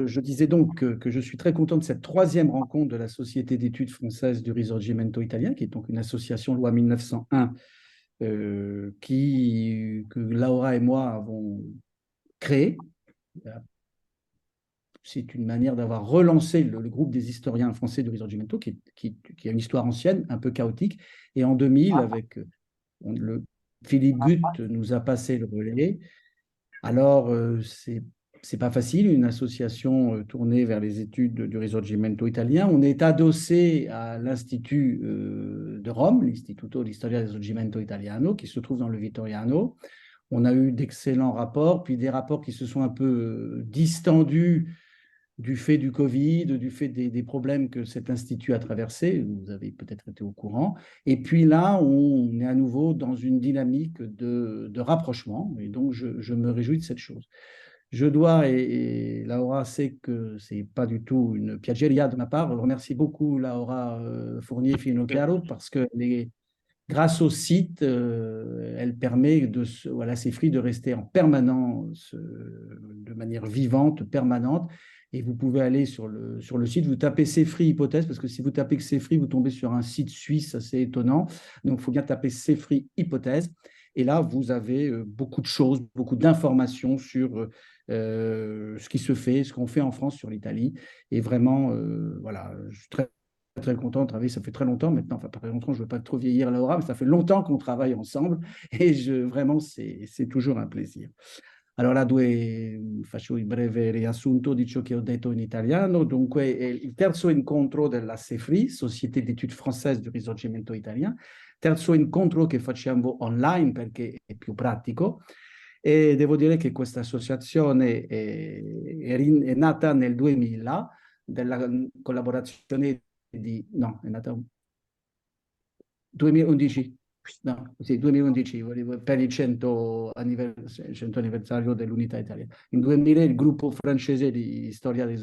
je disais donc que je suis très content de cette troisième rencontre de la Société d'études françaises du Risorgimento italien, qui est donc une association loi 1901 que Laura et moi avons créée. C'est une manière d'avoir relancé le groupe des historiens français du Risorgimento, qui a une histoire ancienne, un peu chaotique. Et en 2000, avec Philippe Gutt nous a passé le relais. Alors, c'est pas facile, une association tournée vers les études du Risorgimento italien. On est adossé à l'Institut de Rome, l'Istituto di Storia del Risorgimento Italiano, qui se trouve dans le Vittoriano. On a eu d'excellents rapports, puis des rapports qui se sont un peu distendus du fait du Covid, du fait des problèmes que cet institut a traversés. Vous avez peut-être été au courant. Et puis là, on est à nouveau dans une dynamique de rapprochement. Et donc, je me réjouis de cette chose. Je dois, et Laura sait que ce n'est pas du tout une piaggeria de ma part, je remercie beaucoup Laura Fournier-Finocchiaro parce que grâce au site, elle permet à CEFRI de rester en permanence, de manière vivante, permanente. Et vous pouvez aller sur le site, vous tapez CEFRI hypothèse, parce que si vous tapez que CEFRI, vous tombez sur un site suisse assez étonnant. Donc, il faut bien taper CEFRI hypothèse. Et là, vous avez beaucoup de choses, beaucoup d'informations sur ce qui se fait, ce qu'on fait en France sur l'Italie. Et vraiment, voilà, je suis très content de travailler. Ça fait très longtemps maintenant, enfin pas très longtemps, je ne veux pas trop vieillir Laura, mais ça fait longtemps qu'on travaille ensemble et vraiment, c'est toujours un plaisir. Allora, faccio il breve riassunto di ciò che ho detto in italiano. Dunque, è il terzo incontro della SEFRI, Société d'études françaises du Risorgimento italien, terzo incontro che facciamo online perché è più pratico. E devo dire che questa associazione è nata nel 2000, della collaborazione no, è nata 2011, no, sì, 2011, per il 100 anniversario dell'Unità Italiana. In 2000 il gruppo francese di storia di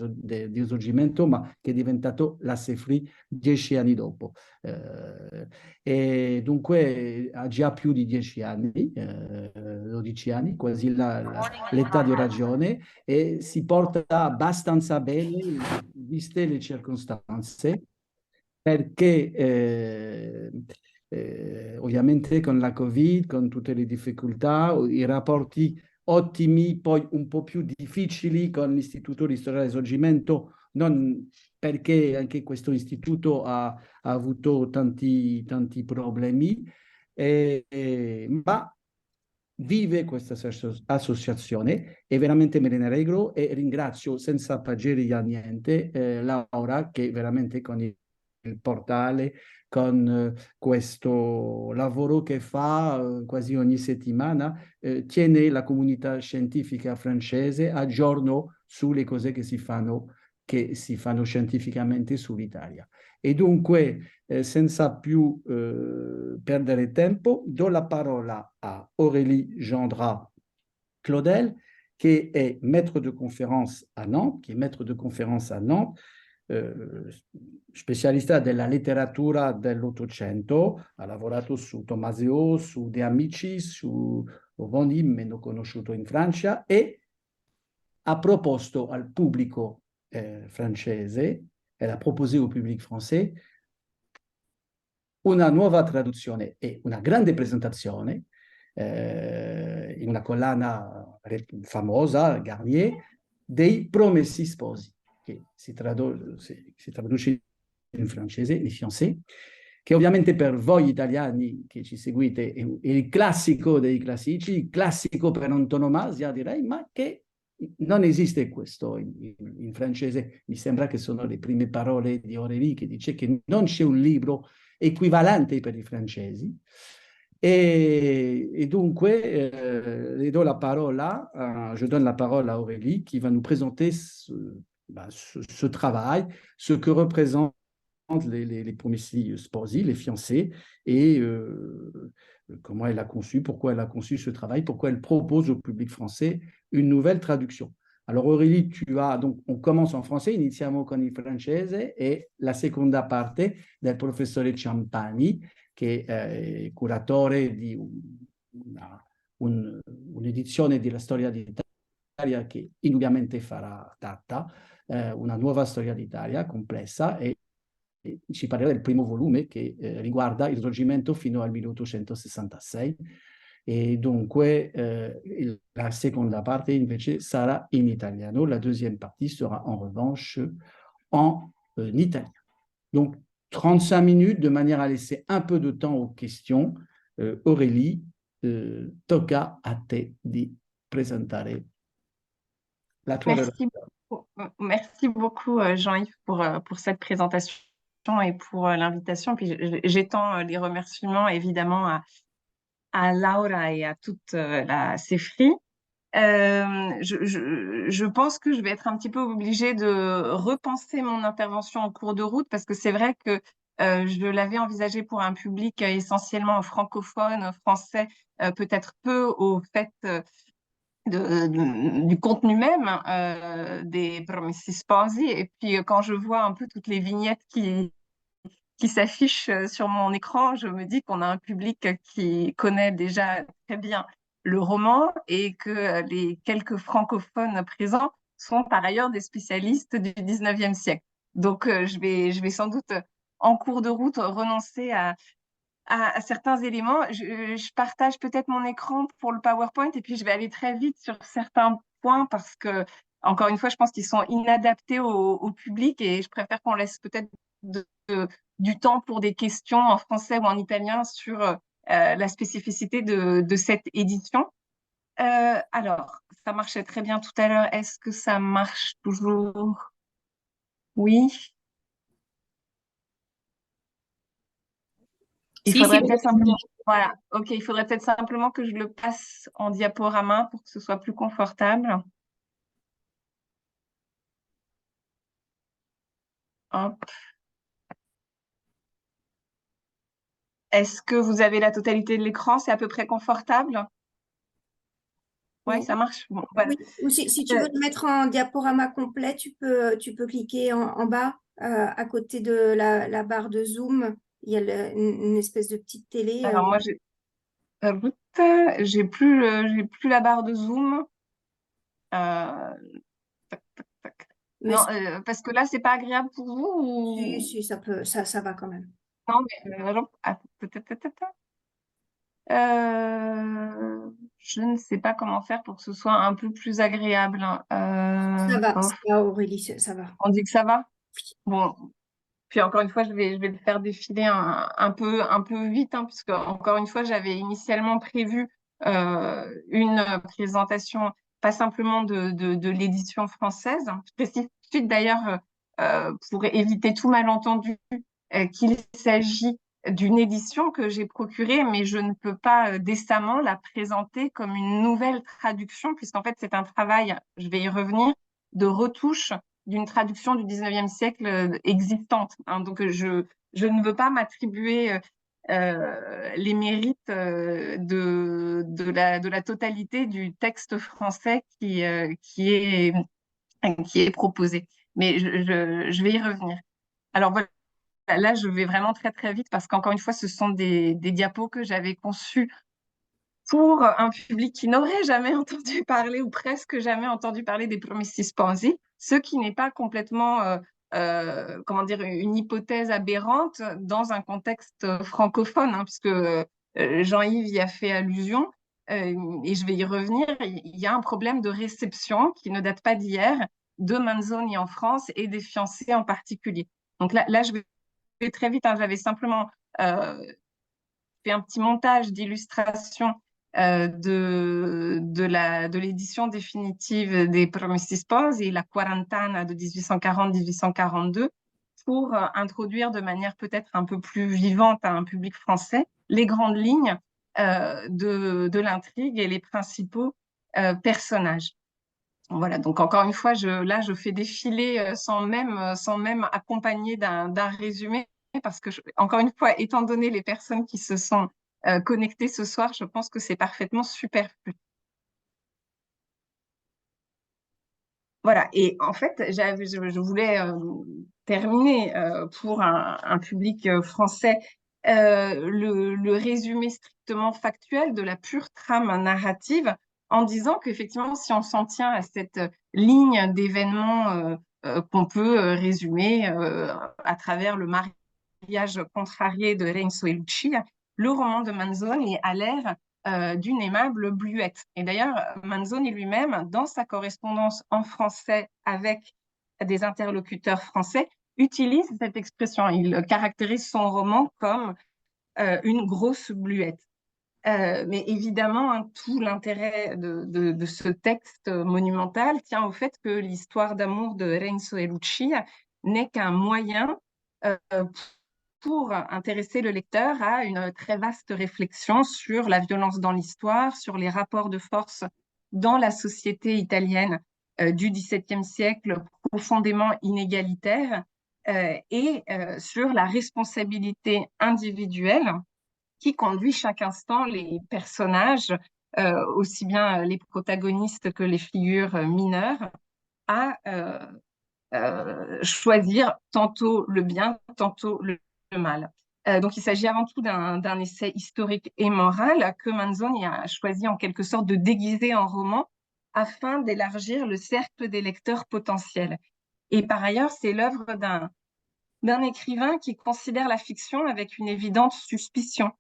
Risorgimento, ma che è diventato la CEFRI 10 anni dopo. E dunque ha già più di 10 anni, 12 anni, quasi l'età di ragione, e si porta abbastanza bene, viste le circostanze, perché ovviamente con la Covid, con tutte le difficoltà, i rapporti ottimi, poi un po' più difficili con l'Istituto di Storia del Risorgimento, non perché anche questo istituto ha avuto tanti problemi, ma vive questa associazione e veramente me ne allegro e ringrazio senza pagare a niente Laura che veramente con il portale, con questo lavoro che fa quasi ogni settimana, tiene la comunità scientifica francese a giorno sulle cose che si fanno scientificamente sull'Italia. E dunque, senza più perdere tempo, do la parola a Aurélie Gendra Claudel, che è maître de conférence a Nantes, che è maître de conférence a Nantes, specialista della letteratura dell'Ottocento, ha lavorato su Tommaseo, su De Amicis, su Rovoni, meno conosciuto in Francia, e ha proposto al pubblico francese, elle a proposé au public français una nuova traduzione e una grande presentazione in una collana famosa, Garnier, dei Promessi Sposi, che si traduce in francese, les fiancés, che ovviamente per voi italiani che ci seguite è il classico dei classici, il classico per antonomasia direi, ma che non esiste questo in francese. Mi sembra che sono le prime parole di Aurélie che dice che non c'è un libro equivalente per i francesi. Et donc, je donne la parole à Aurélie qui va nous présenter ce travail, ce que représentent les promessi sposi, les fiancés, et comment elle a conçu, pourquoi elle a conçu ce travail, pourquoi elle propose au public français une nouvelle traduction. Alors Aurélie, donc on commence en français, iniziamo con il francese e la seconda parte del professore Ciampani, che è curatore di un'edizione della storia d'Italia che indubbiamente farà data una nuova storia d'Italia complessa e ci parlerà del primo volume che riguarda il Risorgimento fino al 1866 e dunque la seconda parte invece sarà in italiano, la deuxième partie sera en revanche en italien. Donc 35 minutes de manière à laisser un peu de temps aux questions. Aurélie, tocca a te di presentare la tua Merci relazione. beaucoup, merci beaucoup Jean-Yves pour cette présentation et pour l'invitation. Puis j'étends les remerciements évidemment à Laura et à toute la CEFRI. Je pense que je vais être un petit peu obligée de repenser mon intervention en cours de route parce que c'est vrai que je l'avais envisagé pour un public essentiellement francophone, français, peut-être peu au fait du contenu même des Promessi Sposi. Et puis quand je vois un peu toutes les vignettes qui s'affichent sur mon écran, je me dis qu'on a un public qui connaît déjà très bien le roman et que les quelques francophones présents sont par ailleurs des spécialistes du 19e siècle. Donc je vais sans doute en cours de route renoncer à certains éléments. Je partage peut-être mon écran pour le PowerPoint et puis je vais aller très vite sur certains points parce que, encore une fois, je pense qu'ils sont inadaptés au public et je préfère qu'on laisse peut-être du temps pour des questions en français ou en italien sur la spécificité de cette édition. Alors, ça marchait très bien tout à l'heure. Est-ce que ça marche toujours? Oui. Il Si, faudrait si, peut-être simplement, voilà, ok, il faudrait peut-être simplement que je le passe en diaporama pour que ce soit plus confortable. Hop. Est-ce que vous avez la totalité de l'écran? C'est à peu près confortable? Ouais, oui. ça marche. Bon, voilà. Oui. Ou si tu veux le mettre en diaporama complet, tu peux cliquer en bas, à côté de la barre de zoom. Il y a une espèce de petite télé. Alors moi, j'ai plus la barre de zoom. Euh, tac, tac, tac. Mais Non, parce que là, c'est pas agréable pour vous si, ou... si, ça va quand même. Non, mais je ne sais pas comment faire pour que ce soit un peu plus agréable. Ça va, Aurélie, ça va. On dit que ça va? Bon, puis encore une fois, je vais le faire défiler un peu vite, hein, puisque encore une fois, j'avais initialement prévu une présentation, pas simplement de l'édition française. Je précise tout de suite d'ailleurs, pour éviter tout malentendu, qu'il s'agit d'une édition que j'ai procurée, mais je ne peux pas décemment la présenter comme une nouvelle traduction, puisqu'en fait, c'est un travail, je vais y revenir, de retouche d'une traduction du 19e siècle existante. Hein. Donc, je ne veux pas m'attribuer les mérites de la totalité du texte français qui est proposé. Mais je vais y revenir. Alors voilà, là, je vais vraiment très très vite parce qu'encore une fois, ce sont des diapos que j'avais conçus pour un public qui n'aurait jamais entendu parler ou presque jamais entendu parler des Promessi Sposi, ce qui n'est pas complètement, comment dire, une hypothèse aberrante dans un contexte francophone, hein, puisque Jean-Yves y a fait allusion, et je vais y revenir. Il y a un problème de réception qui ne date pas d'hier, de Manzoni en France et des fiancés en particulier. Donc là je vais très vite, hein, j'avais simplement fait un petit montage d'illustrations de l'édition définitive des Promessi Sposi, la Quarantana de 1840-1842, pour introduire de manière peut-être un peu plus vivante à un public français les grandes lignes de l'intrigue et les principaux personnages. Voilà, donc encore une fois, là, je fais défiler sans même accompagner d'un résumé, parce que, encore une fois, étant donné les personnes qui se sont connectées ce soir, je pense que c'est parfaitement superflu. Voilà, et en fait, je voulais terminer pour un public français le résumé strictement factuel de la pure trame narrative en disant qu'effectivement, si on s'en tient à cette ligne d'événements qu'on peut résumer à travers le mariage contrarié de Renzo et Lucia. Le roman de Manzoni a l'air d'une aimable bluette. Et d'ailleurs, Manzoni lui-même, dans sa correspondance en français avec des interlocuteurs français, utilise cette expression. Il caractérise son roman comme une grosse bluette. Mais évidemment, hein, tout l'intérêt de ce texte monumental tient au fait que l'histoire d'amour de Renzo et Lucia n'est qu'un moyen pour intéresser le lecteur à une très vaste réflexion sur la violence dans l'histoire, sur les rapports de force dans la société italienne du XVIIe siècle, profondément inégalitaire, et sur la responsabilité individuelle qui conduit chaque instant les personnages, aussi bien les protagonistes que les figures mineures, à choisir tantôt le bien, tantôt le mal. Donc il s'agit avant tout d'un essai historique et moral que Manzoni a choisi en quelque sorte de déguiser en roman afin d'élargir le cercle des lecteurs potentiels. Et par ailleurs, c'est l'œuvre d'un écrivain qui considère la fiction avec une évidente suspicion,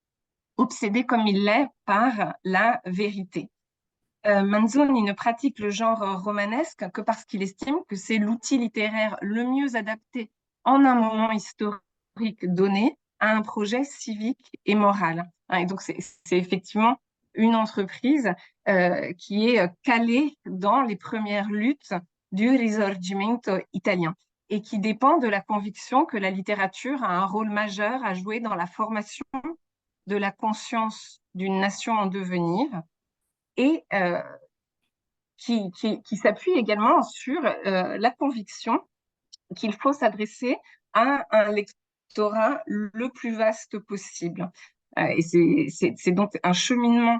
obsédé comme il l'est par la vérité. Manzoni ne pratique le genre romanesque que parce qu'il estime que c'est l'outil littéraire le mieux adapté en un moment historique donné à un projet civique et moral. Et donc c'est effectivement une entreprise qui est calée dans les premières luttes du Risorgimento italien et qui dépend de la conviction que la littérature a un rôle majeur à jouer dans la formation de la conscience d'une nation en devenir et qui s'appuie également sur la conviction qu'il faut s'adresser à un lectorat le plus vaste possible. Et c'est donc un cheminement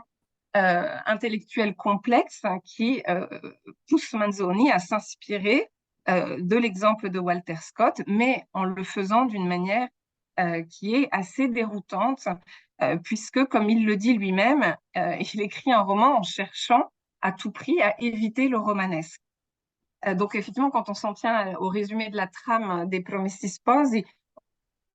intellectuel complexe qui pousse Manzoni à s'inspirer de l'exemple de Walter Scott, mais en le faisant d'une manière qui est assez déroutante, puisque, comme il le dit lui-même, il écrit un roman en cherchant à tout prix à éviter le romanesque. Donc, effectivement, quand on s'en tient au résumé de la trame des Promessi Sposi,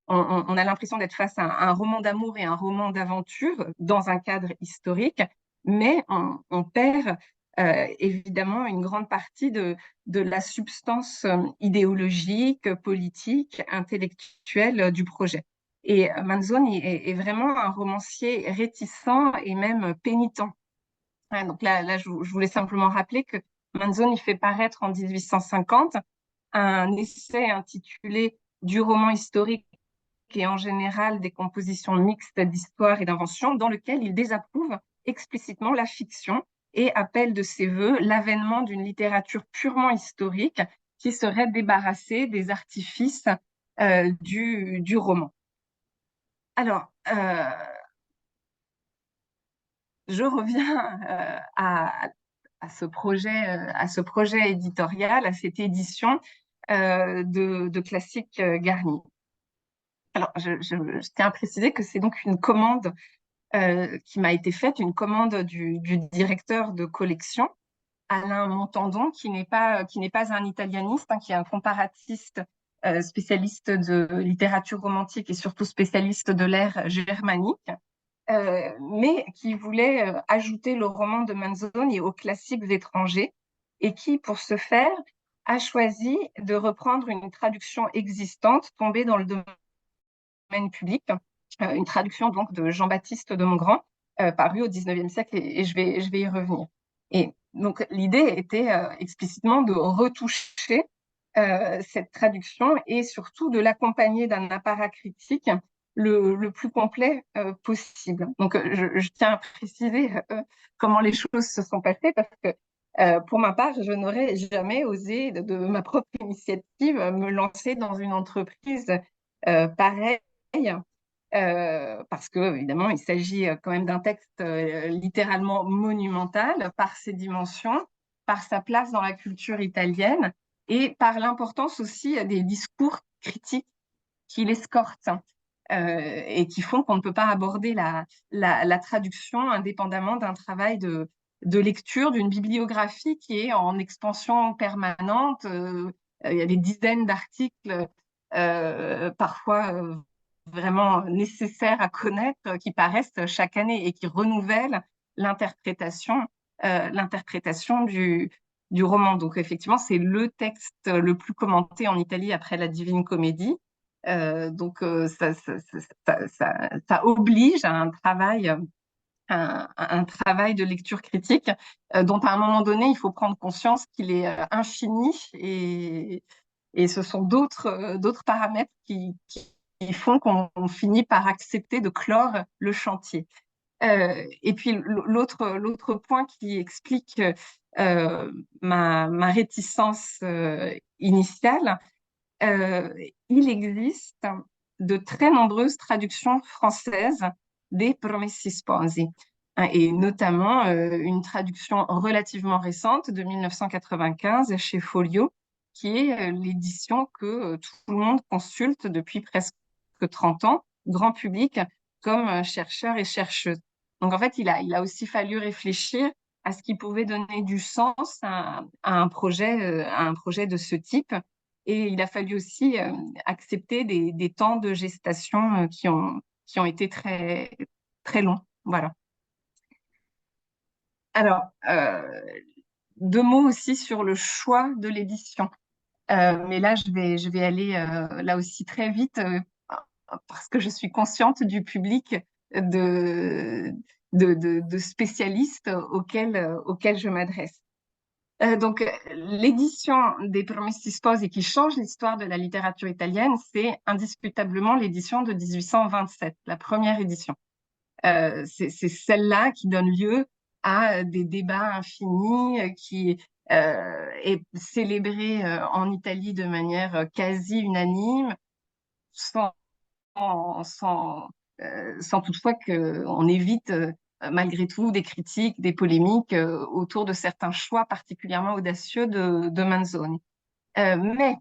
on a l'impression d'être face à un roman d'amour et un roman d'aventure dans un cadre historique, mais on perd évidemment une grande partie de la substance idéologique, politique, intellectuelle du projet. Et Manzoni est vraiment un romancier réticent et même pénitent. Donc là je voulais simplement rappeler que Manzoni fait paraître en 1850 un essai intitulé Du roman historique et en général des compositions mixtes d'histoire et d'invention, dans lequel il désapprouve explicitement la fiction et appelle de ses voeux l'avènement d'une littérature purement historique qui serait débarrassée des artifices du roman. Alors, je reviens à ce projet éditorial, à cette édition de Classiques Garnier. Alors, je tiens à préciser que c'est donc une commande qui m'a été faite, une commande du directeur de collection, Alain Montandon, qui n'est pas un italianiste, hein, qui est un comparatiste spécialiste de littérature romantique et surtout spécialiste de l'ère germanique, mais qui voulait ajouter le roman de Manzoni aux classiques étrangers et qui, pour ce faire, a choisi de reprendre une traduction existante tombée dans le domaine public, une traduction donc de Jean-Baptiste de Mongrand, parue au XIXe siècle, et je vais y revenir. Et donc l'idée était explicitement de retoucher cette traduction et surtout de l'accompagner d'un apparat critique le plus complet possible. Donc je tiens à préciser comment les choses se sont passées parce que pour ma part, je n'aurais jamais osé de ma propre initiative me lancer dans une entreprise pareille. Parce que évidemment, il s'agit quand même d'un texte littéralement monumental par ses dimensions, par sa place dans la culture italienne et par l'importance aussi des discours critiques qui l'escortent et qui font qu'on ne peut pas aborder la traduction indépendamment d'un travail de lecture, d'une bibliographie qui est en expansion permanente, il y a des dizaines d'articles, parfois vraiment nécessaires à connaître, qui paraissent chaque année et qui renouvellent l'interprétation du roman. Donc effectivement, c'est le texte le plus commenté en Italie après la Divine Comédie. Donc ça oblige à un travail de lecture critique dont à un moment donné, il faut prendre conscience qu'il est infini et ce sont d'autres paramètres qui font qu'on finit par accepter de clore le chantier. Et puis l'autre point qui explique ma réticence initiale, il existe de très nombreuses traductions françaises des Promessi Sposi, hein, et notamment une traduction relativement récente de 1995 chez Folio, qui est l'édition que tout le monde consulte depuis presque 30 ans, grand public, comme chercheurs et chercheuses. Donc en fait, il a aussi fallu réfléchir à ce qui pouvait donner du sens à un projet de ce type. Et il a fallu aussi accepter des temps de gestation qui ont été très, très longs. Voilà. Alors, 2 mots aussi sur le choix de l'édition. Mais là, je vais aller là aussi très vite parce que je suis consciente du public de, de spécialistes auxquels je m'adresse. Donc, l'édition des Promessi Sposi qui change l'histoire de la littérature italienne, c'est indiscutablement l'édition de 1827, la première édition. C'est celle-là qui donne lieu à des débats infinis, qui est célébrée en Italie de manière quasi unanime, sans, sans toutefois qu'on évite malgré tout des critiques, des polémiques autour de certains choix particulièrement audacieux de Manzoni. Mais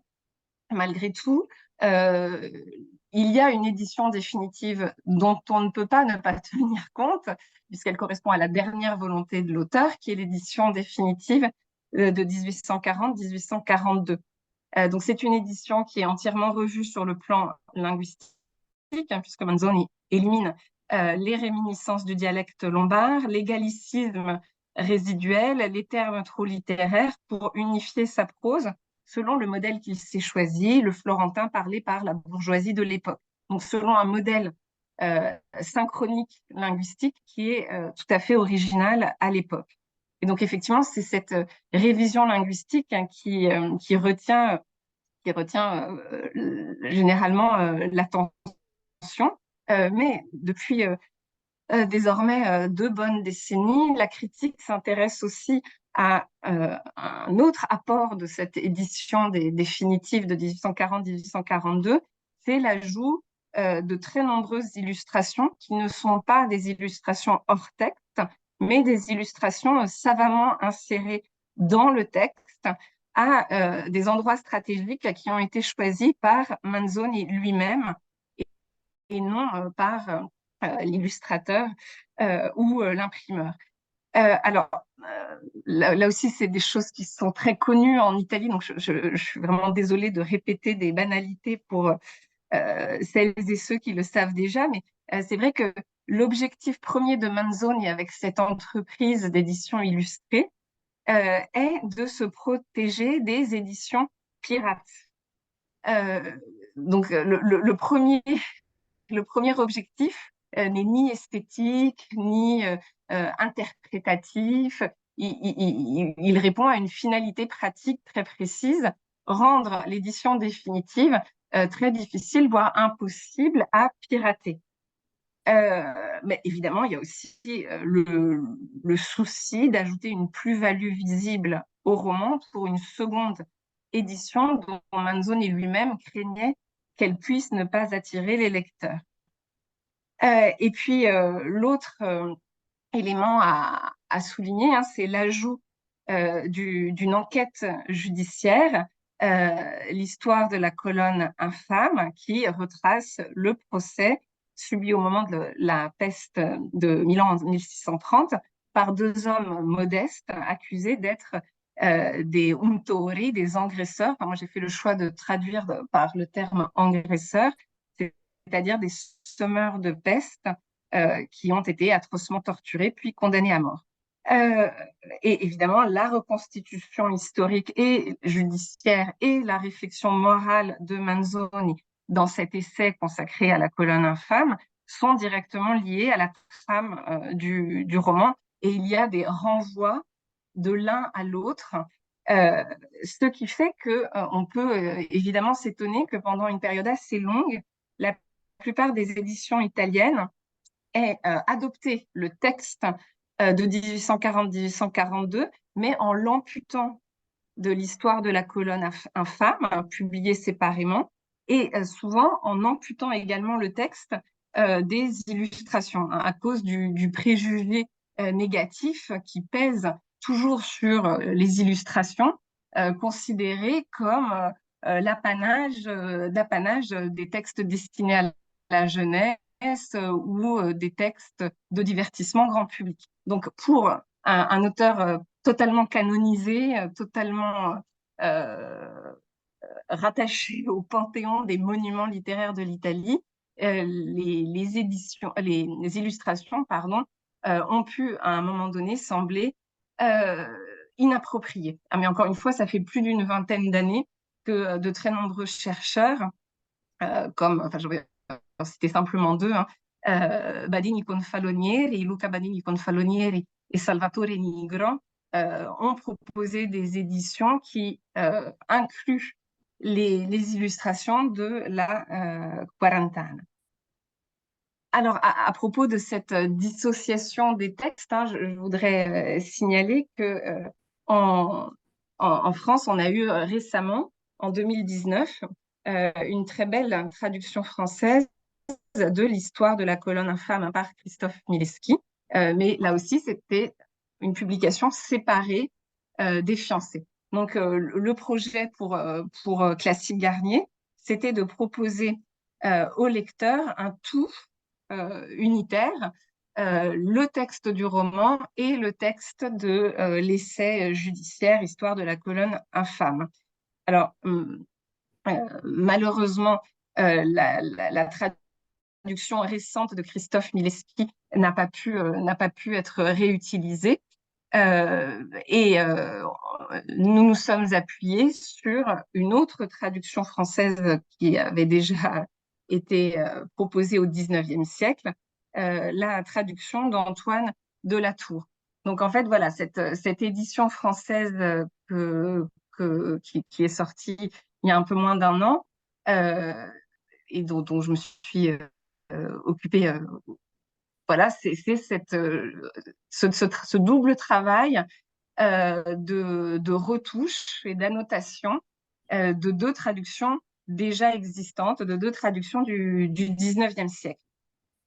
malgré tout, il y a une édition définitive dont on ne peut pas ne pas tenir compte, puisqu'elle correspond à la dernière volonté de l'auteur, qui est l'édition définitive de 1840-1842. Donc c'est une édition qui est entièrement revue sur le plan linguistique, hein, puisque Manzoni élimine les réminiscences du dialecte lombard, les gallicismes résiduels, les termes trop littéraires pour unifier sa prose selon le modèle qu'il s'est choisi, le florentin parlé par la bourgeoisie de l'époque. Donc selon un modèle synchronique linguistique qui est tout à fait original à l'époque. Et donc effectivement, c'est cette révision linguistique hein, qui retient généralement l'attention. Mais depuis désormais 2 bonnes décennies, la critique s'intéresse aussi à un autre apport de cette édition définitive de 1840-1842, c'est l'ajout de très nombreuses illustrations qui ne sont pas des illustrations hors texte, mais des illustrations savamment insérées dans le texte à des endroits stratégiques qui ont été choisis par Manzoni lui-même et non par l'illustrateur ou l'imprimeur. Alors, là aussi, c'est des choses qui sont très connues en Italie, donc je suis vraiment désolée de répéter des banalités pour celles et ceux qui le savent déjà, mais c'est vrai que l'objectif premier de Manzoni avec cette entreprise d'édition illustrée est de se protéger des éditions pirates. Donc, le premier objectif n'est ni esthétique, ni interprétatif. Il répond à une finalité pratique très précise, rendre l'édition définitive très difficile, voire impossible à pirater. Mais évidemment, il y a aussi le souci d'ajouter une plus-value visible au roman pour une seconde édition dont Manzoni lui-même craignait qu'elle puisse ne pas attirer les lecteurs. Et puis, l'autre élément à souligner, hein, c'est l'ajout d'une enquête judiciaire, l'histoire de la colonne infâme, qui retrace le procès subi au moment de la peste de Milan en 1630 par 2 hommes modestes accusés d'être des untori, des engraisseurs. Enfin, moi, j'ai fait le choix de traduire par le terme engraisseur, c'est-à-dire des semeurs de peste qui ont été atrocement torturés puis condamnés à mort. Et évidemment, la reconstitution historique et judiciaire et la réflexion morale de Manzoni dans cet essai consacré à la colonne infâme sont directement liées à la trame du roman, et il y a des renvois de l'un à l'autre, ce qui fait que on peut évidemment s'étonner que pendant une période assez longue, la plupart des éditions italiennes aient adopté le texte de 1840-1842, mais en l'amputant de l'histoire de la colonne infâme, publiée séparément, et souvent en amputant également le texte des illustrations, à cause du préjugé négatif qui pèse toujours sur les illustrations, considérées comme l'apanage des textes destinés à la jeunesse ou des textes de divertissement grand public. Donc, pour un auteur totalement canonisé, totalement rattaché au panthéon des monuments littéraires de l'Italie, les illustrations, ont pu à un moment donné sembler inappropriées. Ah, mais encore une fois, ça fait plus d'une vingtaine d'années que de très nombreux chercheurs, je vais en citer simplement deux, Badini Confalonieri, Luca Badini Confalonieri et Salvatore Nigro, ont proposé des éditions qui incluent les illustrations de la Quarantana. Alors, à propos de cette dissociation des textes, je voudrais signaler que en France, on a eu récemment, en 2019, une très belle traduction française de l'histoire de la colonne infâme par Christophe Mileschi. Mais là aussi, c'était une publication séparée des fiancés. Donc, le projet pour Classique Garnier, c'était de proposer au lecteur un tout unitaire, le texte du roman et le texte de l'essai judiciaire, Histoire de la colonne infâme. Alors, malheureusement, la traduction récente de Christophe Mileschi n'a pas pu être réutilisée. Nous nous sommes appuyés sur une autre traduction française qui avait déjà été proposée au XIXe siècle, la traduction d'Antoine de la Tour. Donc en fait, voilà, cette édition française qui est sortie il y a un peu moins d'un an, et dont je me suis occupée. Voilà, c'est ce double travail de retouche et d'annotation de deux traductions déjà existantes, de deux traductions du XIXe siècle.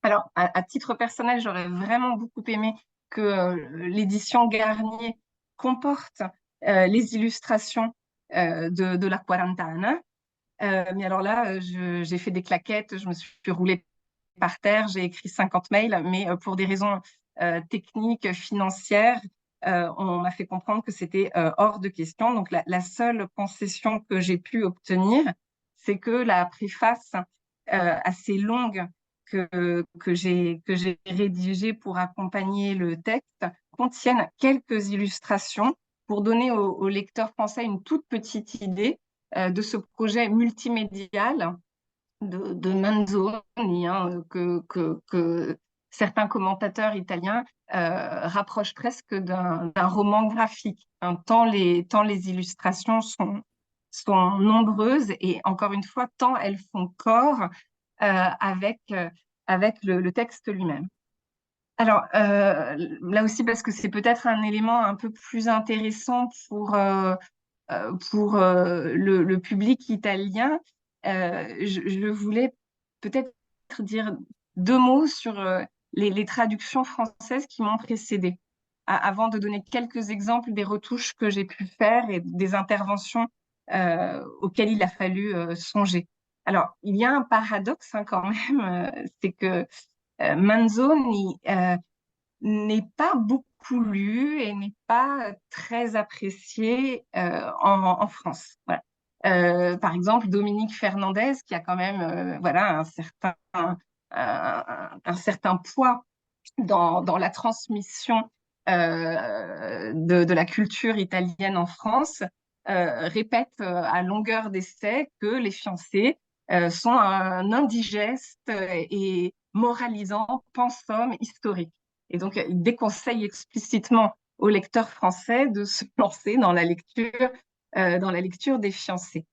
Alors, à titre personnel, j'aurais vraiment beaucoup aimé que l'édition Garnier comporte les illustrations de la Quarantana. Mais alors là, j'ai fait des claquettes, je me suis roulée par terre, j'ai écrit 50 mails, mais pour des raisons techniques, financières, on m'a fait comprendre que c'était hors de question. Donc, la seule concession que j'ai pu obtenir, c'est que la préface assez longue que j'ai rédigée pour accompagner le texte contienne quelques illustrations pour donner aux lecteurs français une toute petite idée de ce projet multimédial de Manzoni, que certains commentateurs italiens rapprochent presque d'un roman graphique, tant les illustrations sont nombreuses et encore une fois, tant elles font corps avec le texte lui-même. Alors, là aussi, parce que c'est peut-être un élément un peu plus intéressant pour le public italien, je voulais peut-être dire deux mots sur les traductions françaises qui m'ont précédée, avant de donner quelques exemples des retouches que j'ai pu faire et des interventions auxquelles il a fallu songer. Alors, il y a un paradoxe quand même, c'est que Manzoni n'est pas beaucoup lu et n'est pas très apprécié en France. Voilà. Par exemple, Dominique Fernandez, qui a quand même voilà, un certain poids dans la transmission de la culture italienne en France, répète à longueur d'essai que les fiancés sont un indigeste et moralisant pensum historique. Et donc, il déconseille explicitement aux lecteurs français de se lancer dans la lecture des fiancés.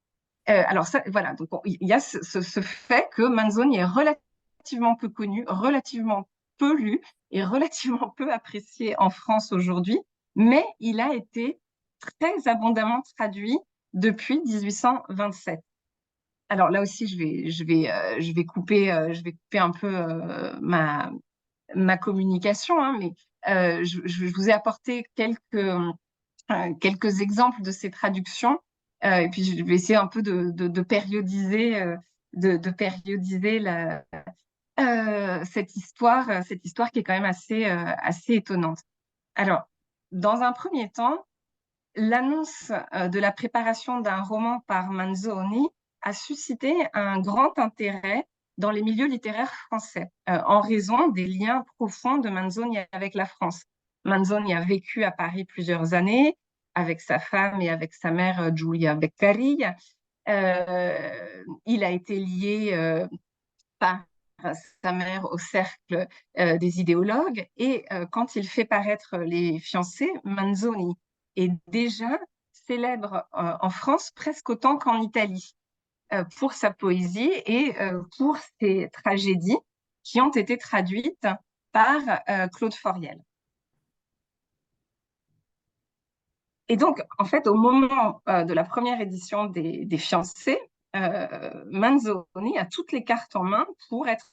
Alors ça, voilà, donc il y a ce fait que Manzoni est relativement peu connu, relativement peu lu et relativement peu apprécié en France aujourd'hui, mais il a été très abondamment traduit depuis 1827. Alors là aussi, je vais couper un peu ma communication, hein, mais je vous ai apporté quelques exemples de ces traductions. Et puis, je vais essayer un peu de périodiser, de périodiser cette histoire qui est quand même assez étonnante. Alors, dans un premier temps, l'annonce de la préparation d'un roman par Manzoni a suscité un grand intérêt dans les milieux littéraires français, en raison des liens profonds de Manzoni avec la France. Manzoni a vécu à Paris plusieurs années avec sa femme et avec sa mère Giulia Beccari. Il a été lié par sa mère au cercle des idéologues et quand il fait paraître Les Fiancés, Manzoni est déjà célèbre en France presque autant qu'en Italie pour sa poésie et pour ses tragédies qui ont été traduites par Claude Fauriel. Et donc, en fait, au moment de la première édition des Fiancés, Manzoni a toutes les cartes en main pour être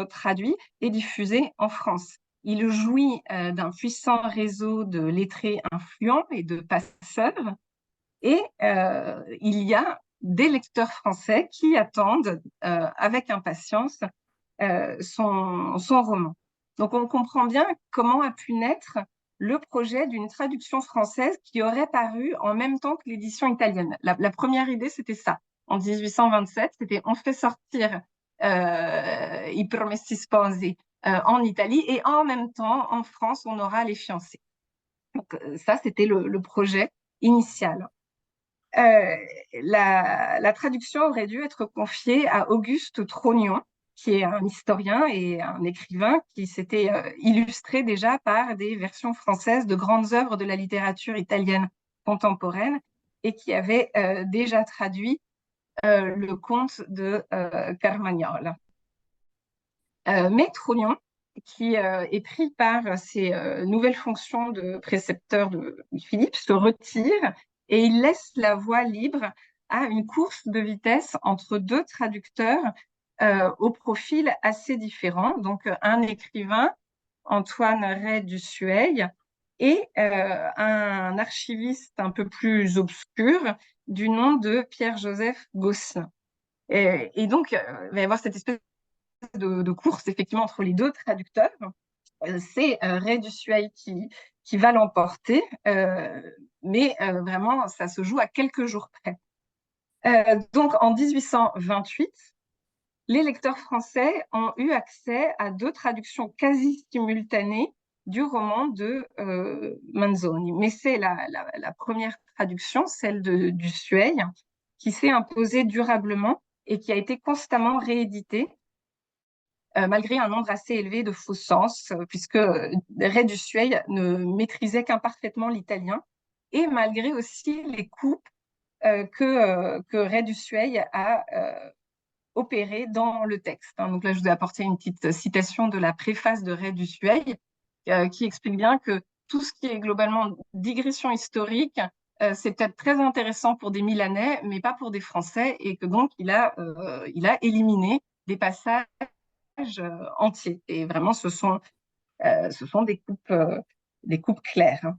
traduit et diffusé en France. Il jouit d'un puissant réseau de lettrés influents et de passeurs, et il y a des lecteurs français qui attendent avec impatience son roman. Donc on comprend bien comment a pu naître le projet d'une traduction française qui aurait paru en même temps que l'édition italienne. La première idée, c'était ça. En 1827, c'était on fait sortir I Promessi Sposi en Italie et en même temps, en France, on aura Les Fiancés. Donc ça, c'était le projet initial. La traduction aurait dû être confiée à Auguste Trognon, qui est un historien et un écrivain qui s'était illustré déjà par des versions françaises de grandes œuvres de la littérature italienne contemporaine et qui avait déjà traduit le conte de Carmagnole. Mais Trognon, qui est pris par ses nouvelles fonctions de précepteur de Philippe, se retire et il laisse la voie libre à une course de vitesse entre deux traducteurs au profil assez différent. Donc, un écrivain, Antoine Ray du Sueil, et un archiviste un peu plus obscur du nom de Pierre-Joseph Gosselin. Et donc, il va y avoir cette espèce de course effectivement entre les deux traducteurs. C'est Ray du Sueil qui va l'emporter, mais vraiment, ça se joue à quelques jours près. Donc, en 1828, les lecteurs français ont eu accès à deux traductions quasi simultanées du roman de Manzoni. Mais c'est la première traduction, celle du Sueil, qui s'est imposée durablement et qui a été constamment rééditée malgré un nombre assez élevé de faux sens, puisque Ray du Sueil ne maîtrisait qu'imparfaitement l'italien, et malgré aussi les coupes que Ray du Sueil a opérées dans le texte. Donc là, je vous ai apporté une petite citation de la préface de Ray du Sueil, qui explique bien que tout ce qui est globalement digression historique, c'est peut-être très intéressant pour des Milanais, mais pas pour des Français, et que donc il a éliminé des passages entiers. Et vraiment, ce sont des coupes claires.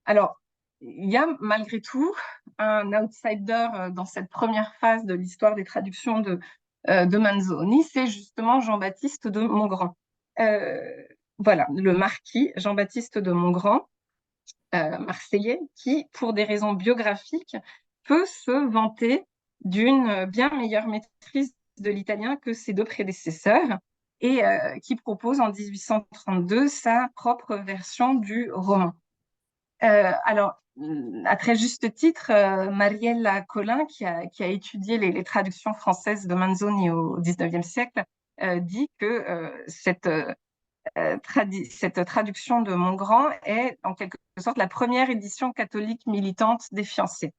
Alors, il y a malgré tout un outsider dans cette première phase de l'histoire des traductions de Manzoni, c'est justement Jean-Baptiste de Montgrand. voilà, le marquis Jean-Baptiste de Montgrand, marseillais, qui, pour des raisons biographiques, peut se vanter d'une bien meilleure maîtrise de l'italien que ses deux prédécesseurs et qui propose en 1832 sa propre version du roman. Alors, à très juste titre, Mariella Collin, qui a étudié les traductions françaises de Manzoni au XIXe siècle, dit que cette traduction de Montgrand est en quelque sorte la première édition catholique militante des fiancés.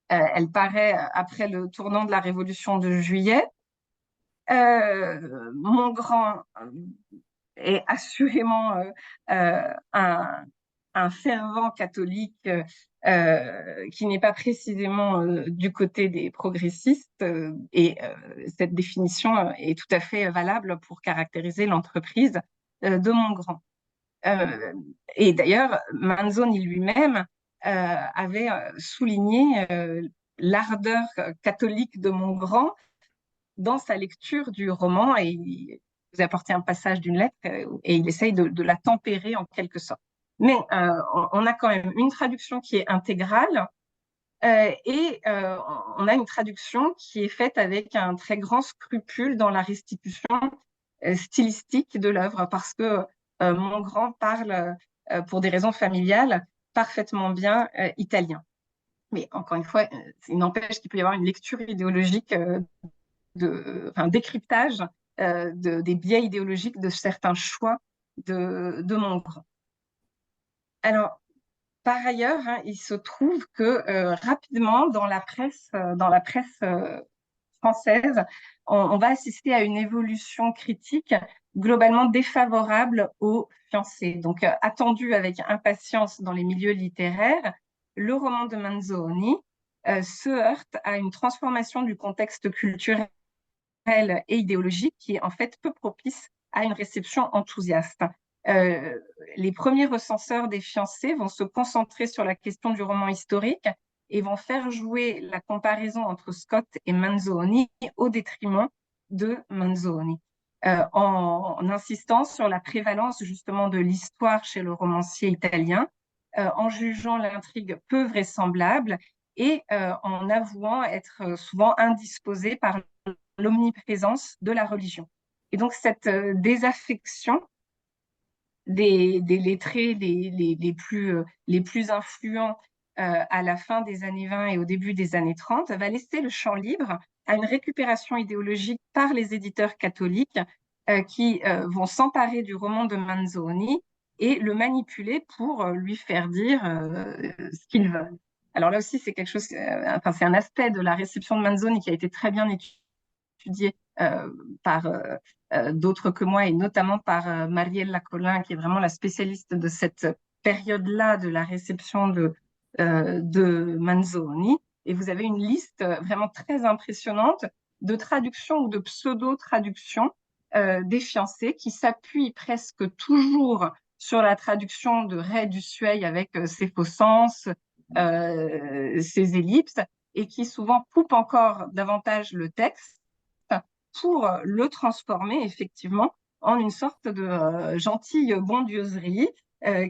Elle paraît après le tournant de la Révolution de Juillet. Montgrand est assurément un fervent catholique qui n'est pas précisément du côté des progressistes et cette définition est tout à fait valable pour caractériser l'entreprise de Montgrand. Et d'ailleurs, Manzoni lui-même avait souligné l'ardeur catholique de Montgrand dans sa lecture du roman et il vous a apporté un passage d'une lettre et il essaye de la tempérer en quelque sorte. Mais on a quand même une traduction qui est intégrale et on a une traduction qui est faite avec un très grand scrupule dans la restitution stylistique de l'œuvre parce que Montgrand parle, pour des raisons familiales, parfaitement bien italien. Mais encore une fois, il n'empêche qu'il peut y avoir une lecture idéologique, un décryptage des biais idéologiques de certains choix de Montgrand. Alors, par ailleurs, il se trouve que rapidement, dans la presse française, on va assister à une évolution critique globalement défavorable aux fiancés. Donc, attendu avec impatience dans les milieux littéraires, le roman de Manzoni se heurte à une transformation du contexte culturel et idéologique qui est en fait peu propice à une réception enthousiaste. Les premiers recenseurs des fiancés vont se concentrer sur la question du roman historique et vont faire jouer la comparaison entre Scott et Manzoni au détriment de Manzoni, en insistant sur la prévalence justement de l'histoire chez le romancier italien, en jugeant l'intrigue peu vraisemblable et en avouant être souvent indisposé par l'omniprésence de la religion. Et donc cette désaffection des lettrés les plus influents à la fin des années 20 et au début des années 30 va laisser le champ libre à une récupération idéologique par les éditeurs catholiques qui vont s'emparer du roman de Manzoni et le manipuler pour lui faire dire ce qu'ils veulent. Alors là aussi, c'est quelque chose, c'est un aspect de la réception de Manzoni qui a été très bien étudié par d'autres que moi, et notamment par Mariella Collin, qui est vraiment la spécialiste de cette période-là de la réception de Manzoni. Et vous avez une liste vraiment très impressionnante de traductions ou de pseudo-traductions des fiancés qui s'appuient presque toujours sur la traduction de Ray Dussueil avec ses faux sens, ses ellipses, et qui souvent coupent encore davantage le texte pour le transformer effectivement en une sorte de gentille bondieuserie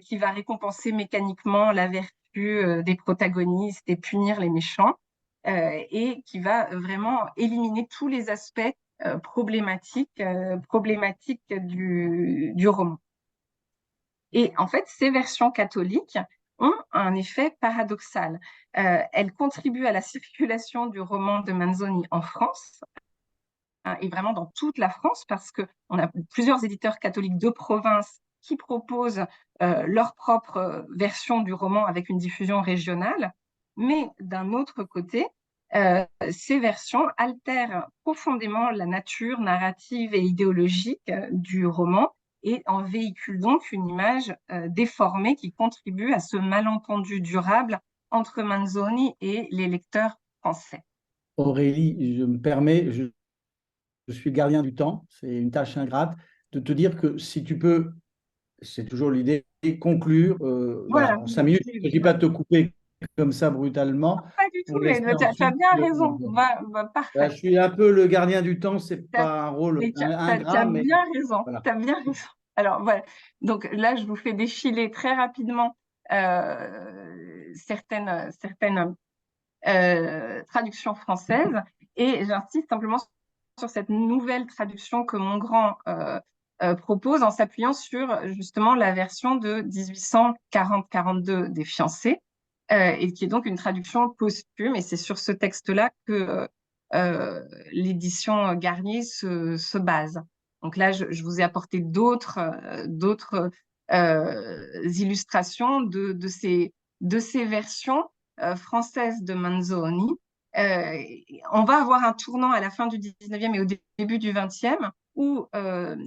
qui va récompenser mécaniquement la vertu des protagonistes et punir les méchants et qui va vraiment éliminer tous les aspects problématiques du roman. Et en fait, ces versions catholiques ont un effet paradoxal. Elles contribuent à la circulation du roman de Manzoni en France, et vraiment dans toute la France, parce qu'on a plusieurs éditeurs catholiques de province qui proposent leur propre version du roman avec une diffusion régionale. Mais d'un autre côté, ces versions altèrent profondément la nature narrative et idéologique du roman et en véhiculent donc une image déformée qui contribue à ce malentendu durable entre Manzoni et les lecteurs français. Aurélie, je me permets, je suis le gardien du temps, c'est une tâche ingrate, de te dire que si tu peux, c'est toujours l'idée, conclure Voilà. en 5 minutes. Il ne s'agit pas de te couper comme ça brutalement Pas du tout, pour mais laisser tu as ensuite bien le... raison. Bah, Parfait. je suis un peu le gardien du temps, c'est T'as- pas un rôle mais tu ingrat, as mais bien raison. voilà. Tu as bien raison. Alors, voilà. Donc là, je vous fais défiler très rapidement certaines traductions françaises et j'insiste simplement sur cette nouvelle traduction que Mongrand propose en s'appuyant sur justement la version de 1840-42 des Fiancés et qui est donc une traduction posthume et c'est sur ce texte-là que l'édition Garnier se base. Donc là, je vous ai apporté d'autres illustrations de ces versions françaises de Manzoni. Euh, on va avoir un tournant à la fin du 19e et au début du 20e où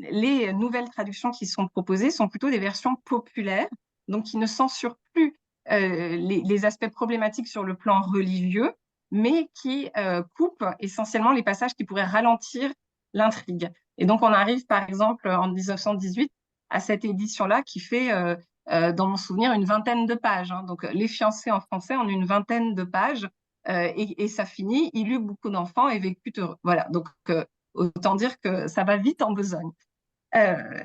les nouvelles traductions qui sont proposées sont plutôt des versions populaires, donc qui ne censurent plus les aspects problématiques sur le plan religieux, mais qui coupent essentiellement les passages qui pourraient ralentir l'intrigue. Et donc on arrive par exemple en 1918 à cette édition-là qui fait dans mon souvenir, une vingtaine de pages. Hein. Donc, Les Fiancés en français en une vingtaine de pages. Et ça finit, il eut beaucoup d'enfants et vécut heureux. Voilà, donc autant dire que ça va vite en besogne. Euh,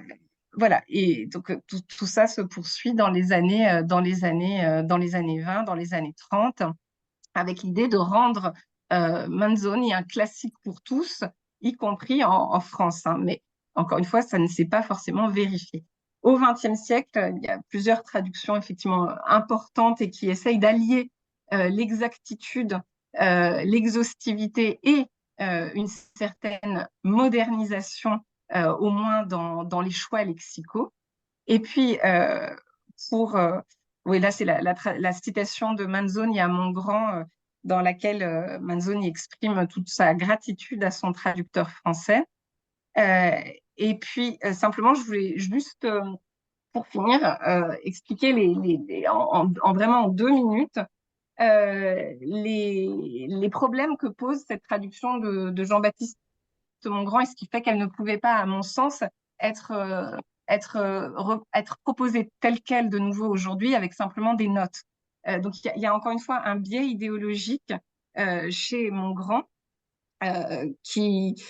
voilà, et donc tout ça se poursuit dans les années 20, dans les années 30, avec l'idée de rendre Manzoni un classique pour tous, y compris en France. Hein. Mais encore une fois, ça ne s'est pas forcément vérifié. Au XXe siècle, il y a plusieurs traductions effectivement importantes et qui essayent d'allier l'exactitude, l'exhaustivité et une certaine modernisation, au moins dans les choix lexicaux. Et puis, oui, là, c'est la citation de Manzoni à Montgrand, dans laquelle Manzoni exprime toute sa gratitude à son traducteur français. Euh, et puis, simplement, je voulais juste, pour finir, expliquer vraiment en 2 minutes les problèmes que pose cette traduction de Jean-Baptiste Mongrand et ce qui fait qu'elle ne pouvait pas, à mon sens, être, être proposée telle qu'elle de nouveau aujourd'hui avec simplement des notes. Donc il y a encore une fois un biais idéologique chez Mongrand qui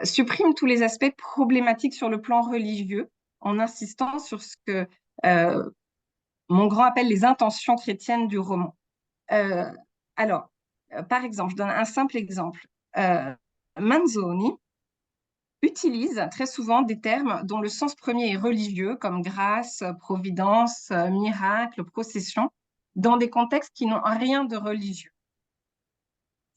supprime tous les aspects problématiques sur le plan religieux en insistant sur ce que Mongrand appelle les intentions chrétiennes du roman. Euh, alors, par exemple, je donne un simple exemple. Manzoni utilise très souvent des termes dont le sens premier est religieux, comme grâce, providence, miracle, procession, dans des contextes qui n'ont rien de religieux.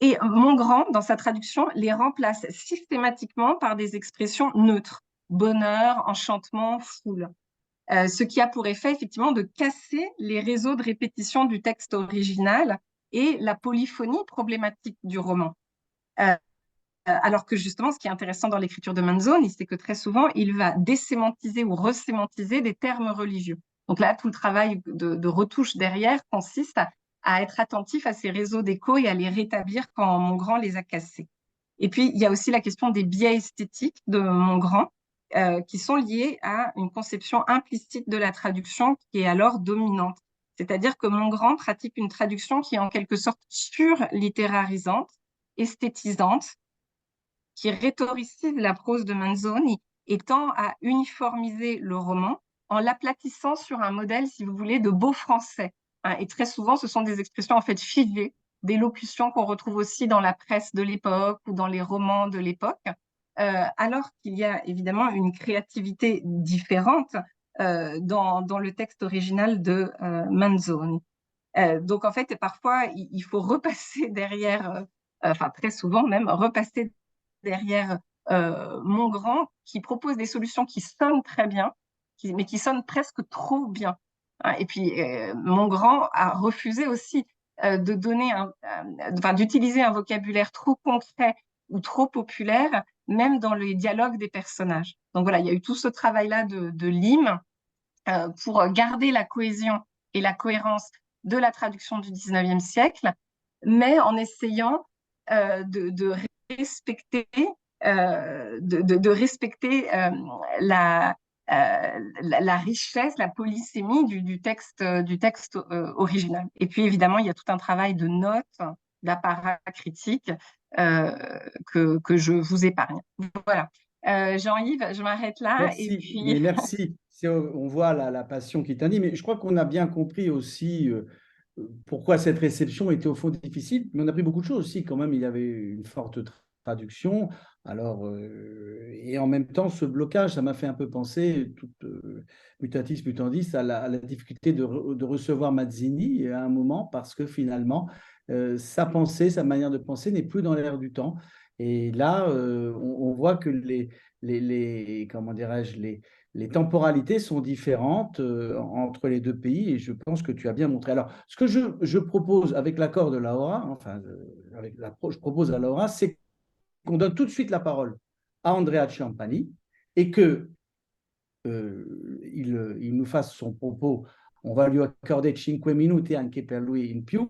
Et Mongrand, dans sa traduction, les remplace systématiquement par des expressions neutres, bonheur, enchantement, foule. Ce qui a pour effet effectivement de casser les réseaux de répétition du texte original et la polyphonie problématique du roman. Alors que justement, ce qui est intéressant dans l'écriture de Manzoni, c'est que très souvent, il va désémantiser ou resémantiser des termes religieux. Donc là, tout le travail de retouche derrière consiste à être attentif à ces réseaux d'écho et à les rétablir quand Mongrand les a cassés. Et puis, il y a aussi la question des biais esthétiques de Mongrand, qui sont liés à une conception implicite de la traduction qui est alors dominante. C'est-à-dire que Mongrand pratique une traduction qui est en quelque sorte surlittéralisante, esthétisante, qui rhétoricise la prose de Manzoni et tend à uniformiser le roman en l'aplatissant sur un modèle, si vous voulez, de beau français. Hein. Et très souvent, ce sont des expressions en fait figées, des locutions qu'on retrouve aussi dans la presse de l'époque ou dans les romans de l'époque, alors qu'il y a évidemment une créativité différente dans le texte original de Manzoni. Donc en fait, parfois, il faut repasser derrière, enfin très souvent même, repasser derrière Mongrand qui propose des solutions qui sonnent très bien, mais qui sonnent presque trop bien. Hein. Et puis Mongrand a refusé aussi de donner d'utiliser un vocabulaire trop concret ou trop populaire, même dans les dialogues des personnages. Donc voilà, il y a eu tout ce travail-là de lime pour garder la cohésion et la cohérence de la traduction du 19e siècle, mais en essayant de respecter, de respecter la richesse, la polysémie du texte original. Et puis évidemment, il y a tout un travail de notes, d'apparat critique que je vous épargne. Voilà. Jean-Yves, je m'arrête là et Merci, puis mais merci. On voit la passion qui t'anime. Mais je crois qu'on a bien compris aussi pourquoi cette réception était au fond difficile. Mais on a appris beaucoup de choses aussi. Quand même, il y avait une forte traduction. Alors, et en même temps, ce blocage, ça m'a fait un peu penser, tout mutatis mutandis, à la difficulté de recevoir Mazzini à un moment, parce que finalement, sa pensée, sa manière de penser n'est plus dans l'air du temps. Et là, on voit que comment dirais-je, les temporalités sont différentes entre les deux pays et je pense que tu as bien montré. Alors, ce que je propose avec l'accord de Laura, enfin, je propose à Laura, c'est qu'on donne tout de suite la parole à Andrea Ciampani et que il nous fasse son propos. On va lui accorder 5 minuti anche per lui in più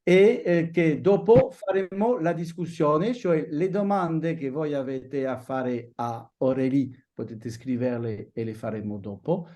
e che dopo faremo la discussione, cioè le domande che voi avete a fare a Aurélie potete scriverle e le faremo dopo